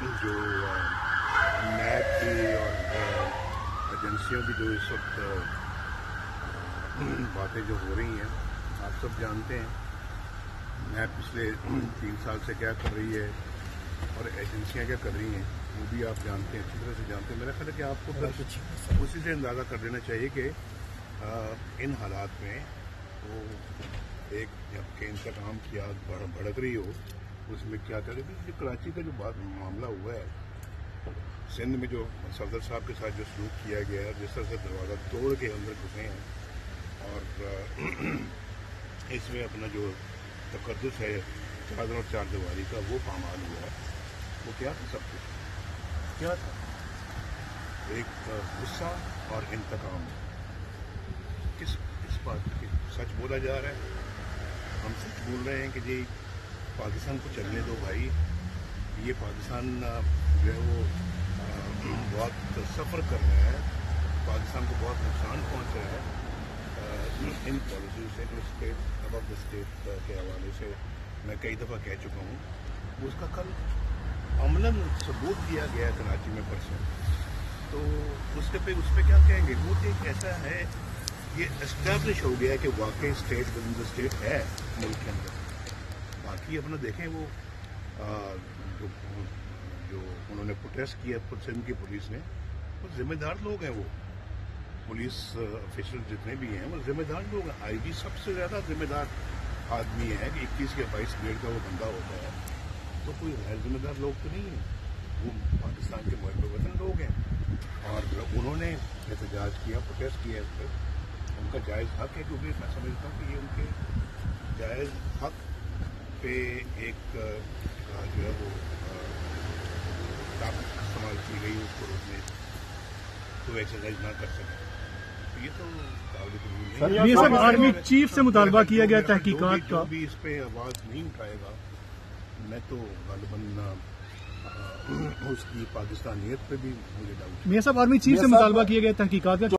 जो NAB की और एजेंसियों की जो इस वक्त बातें जो हो रही हैं, आप सब जानते हैं NAB पिछले 3 साल से क्या कर रही है और एजेंसियां क्या कर रही हैं, वो भी आप जानते हैं, अच्छी तरह से जानते हैं। मेरा ख्याल है कि आपको फिर उसी से अंदाज़ा कर लेना चाहिए कि इन हालात में वो एक जब इंतकाम की आग भड़क रही हो, उसमें क्या करें। जो कराची का जो मामला हुआ है, सिंध में जो सफदर साहब के साथ जो सलूक किया गया है, जिस तरह से दरवाज़ा तोड़ के अंदर घुसे हैं और इसमें अपना जो तकद्दुस है चादर और चार दीवारी का, वो पामाल हुआ है। वो क्या था, सब कुछ क्या था, एक गुस्सा और इंतकाम। किस बात की सच बोला जा रहा है, हम सच बोल रहे हैं कि जी पाकिस्तान को चलने दो भाई, ये पाकिस्तान जो है वो बहुत सफ़र कर रहा है, पाकिस्तान को बहुत नुकसान पहुंच रहा है इन पॉलिसी से। तो स्टेट अब द स्टेट के हवाले से मैं कई दफ़ा कह चुका हूँ, उसका कल अमलन सबूत दिया गया कराची में परसों। तो उस पर क्या कहेंगे, वो एक ऐसा है, ये एस्टैब्लिश हो गया कि वाकई state with in the state है मुल्क के अंदर। बाकी अपना देखें वो जो उन्होंने प्रोटेस्ट किया सिंध की पुलिस ने, वो जिम्मेदार लोग हैं, वो पुलिस ऑफिशियल जितने भी हैं वो जिम्मेदार लोग हैं। IG सबसे ज़्यादा जिम्मेदार आदमी है कि 21 या 22 ग्रेड का वो बंदा होता है, तो कोई गैर जिम्मेदार लोग तो नहीं है, वो पाकिस्तान के मुहब्बत वतन लोग हैं। और उन्होंने एहतजाज किया, प्रोटेस्ट किया, इस पर उनका जायज़ हक है, क्योंकि मैं समझता हूँ कि ये उनके जायज़ हक पे एक जो है वो ताकत इस्तेमाल की गई उसको रोकने, तो एक्सरसाइज ना कर सके। तो ये तो काबिल ये सब आर्मी चीफ से मुतालबा किया गया तहकीकात का, भी इस पे आवाज़ नहीं उठाएगा, मैं तो गालिबन उसकी पाकिस्तानियत पे भी मुझे डाउट। ये सब आर्मी चीफ से मुतालबा किया गया तहकीकात का।